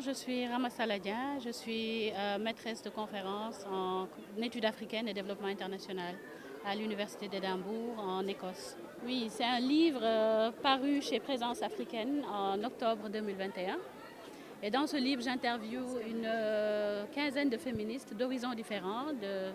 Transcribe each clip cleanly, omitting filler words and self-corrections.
je suis Rama Saladin, je suis maîtresse de conférence en études africaines et développement international à l'Université d'Édimbourg en Écosse. Oui, c'est un livre paru chez Présence africaine en octobre 2021. Et dans ce livre, j'interviewe une quinzaine de féministes d'horizons différents, de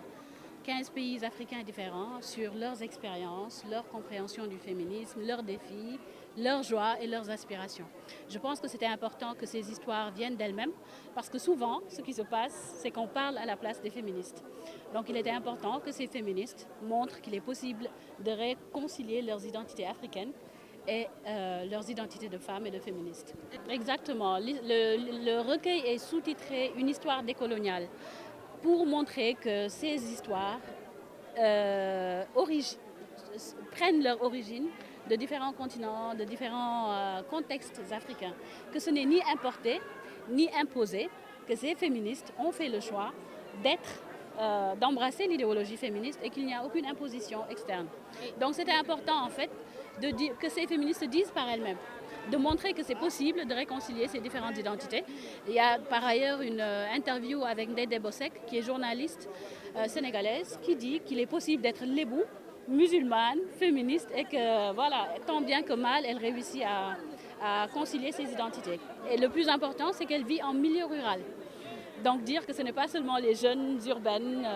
15 pays africains différents, sur leurs expériences, leur compréhension du féminisme, leurs défis, leurs joies et leurs aspirations. Je pense que c'était important que ces histoires viennent d'elles-mêmes, parce que souvent, ce qui se passe, c'est qu'on parle à la place des féministes. Donc il était important que ces féministes montrent qu'il est possible de réconcilier leurs identités africaines et leurs identités de femmes et de féministes. Exactement. Le recueil est sous-titré « Une histoire décoloniale » pour montrer que ces histoires prennent leur origine de différents continents, de différents contextes africains. Que ce n'est ni importé, ni imposé, que ces féministes ont fait le choix d'embrasser l'idéologie féministe et qu'il n'y a aucune imposition externe. Donc c'était important en fait de dire, que ces féministes disent par elles-mêmes, de montrer que c'est possible de réconcilier ces différentes identités. Il y a par ailleurs une interview avec Ndede Bossek, qui est journaliste sénégalaise, qui dit qu'il est possible d'être lébou, musulmane, féministe et que voilà, tant bien que mal, elle réussit à concilier ses identités. Et le plus important, c'est qu'elle vit en milieu rural. Donc dire que ce n'est pas seulement les jeunes urbaines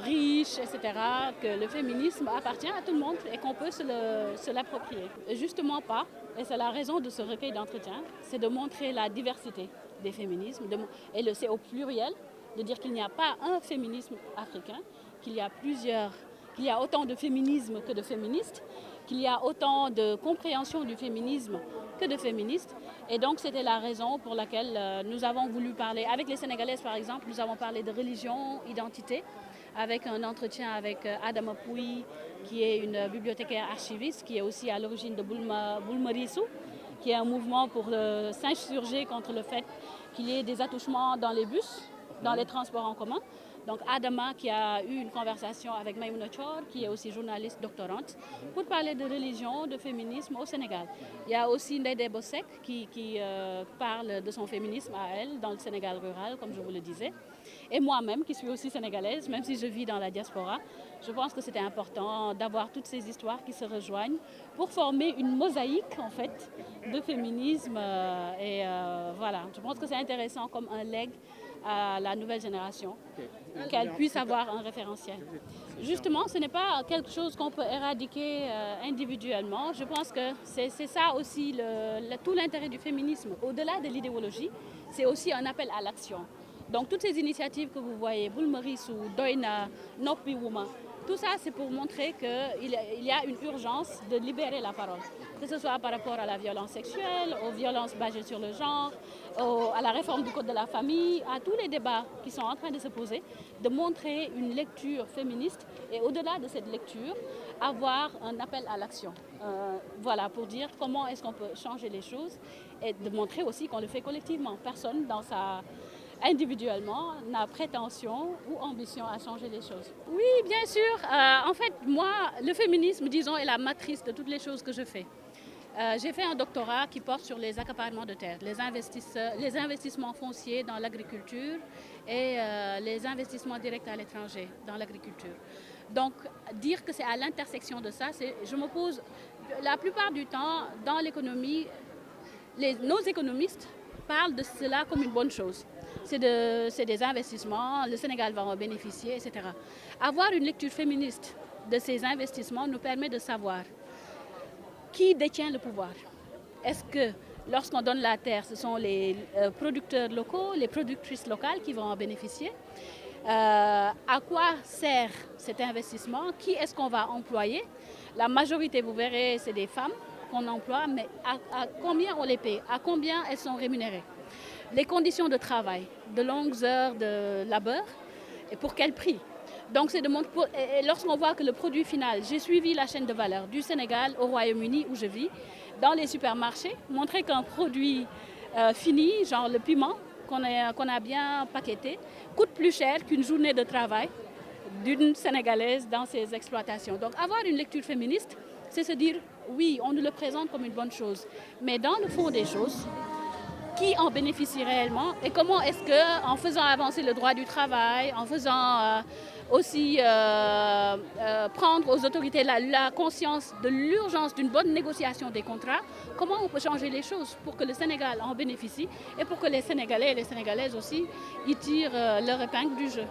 riches, etc., que le féminisme appartient à tout le monde et qu'on peut se l'approprier. Justement pas, et c'est la raison de ce recueil d'entretien, c'est de montrer la diversité des féminismes, et c'est au pluriel, de dire qu'il n'y a pas un féminisme africain, qu'il y a autant de féminisme que de féministes, qu'il y a autant de compréhension du féminisme que de féministes. Et donc c'était la raison pour laquelle nous avons voulu parler, avec les Sénégalaises par exemple, nous avons parlé de religion, identité, avec un entretien avec Adama Pouy, qui est une bibliothécaire archiviste, qui est aussi à l'origine de Boulmarissou, qui est un mouvement pour s'insurger contre le fait qu'il y ait des attouchements dans les bus, dans les transports en commun. Donc Adama qui a eu une conversation avec Maïmouna Chor, qui est aussi journaliste doctorante, pour parler de religion, de féminisme au Sénégal. Il y a aussi Ndede Bossek qui parle de son féminisme à elle dans le Sénégal rural, comme je vous le disais. Et moi-même qui suis aussi sénégalaise, même si je vis dans la diaspora, je pense que c'était important d'avoir toutes ces histoires qui se rejoignent pour former une mosaïque en fait de féminisme. Voilà, je pense que c'est intéressant comme un legs à la nouvelle génération, qu'elle puisse avoir un référentiel. Justement, ce n'est pas quelque chose qu'on peut éradiquer individuellement. Je pense que c'est ça aussi tout l'intérêt du féminisme. Au-delà de l'idéologie, c'est aussi un appel à l'action. Donc toutes ces initiatives que vous voyez, Boulmarissou, Doina, Nopi Wouma, tout ça c'est pour montrer qu'il y a une urgence de libérer la parole. Que ce soit par rapport à la violence sexuelle, aux violences basées sur le genre, à la réforme du code de la famille, à tous les débats qui sont en train de se poser, de montrer une lecture féministe et au-delà de cette lecture, avoir un appel à l'action. Voilà, pour dire comment est-ce qu'on peut changer les choses et de montrer aussi qu'on le fait collectivement. Personne individuellement n'a prétention ou ambition à changer les choses. Oui, bien sûr. En fait, moi, le féminisme, disons, est la matrice de toutes les choses que je fais. J'ai fait un doctorat qui porte sur les accaparements de terres, les investissements fonciers dans l'agriculture et les investissements directs à l'étranger dans l'agriculture. Donc, dire que c'est à l'intersection de ça, je me pose, la plupart du temps, dans l'économie, nos économistes parlent de cela comme une bonne chose. C'est des investissements, le Sénégal va en bénéficier, etc. Avoir une lecture féministe de ces investissements nous permet de savoir qui détient le pouvoir. Est-ce que lorsqu'on donne la terre, ce sont les producteurs locaux, les productrices locales qui vont en bénéficier? À quoi sert cet investissement? Qui est-ce qu'on va employer? La majorité, vous verrez, c'est des femmes qu'on emploie, mais à combien on les paie? À combien elles sont rémunérées? Les conditions de travail, de longues heures de labeur, et pour quel prix? Donc c'est lorsqu'on voit que le produit final, j'ai suivi la chaîne de valeur du Sénégal au Royaume-Uni où je vis, dans les supermarchés, montrer qu'un produit fini, genre le piment, qu'on a bien paqueté, coûte plus cher qu'une journée de travail d'une Sénégalaise dans ses exploitations. Donc avoir une lecture féministe, c'est se dire, oui, on nous le présente comme une bonne chose, mais dans le fond des choses, qui en bénéficie réellement et comment est-ce qu'en faisant avancer le droit du travail, en faisant aussi prendre aux autorités la conscience de l'urgence d'une bonne négociation des contrats, comment on peut changer les choses pour que le Sénégal en bénéficie et pour que les Sénégalais et les Sénégalaises aussi y tirent leur épingle du jeu.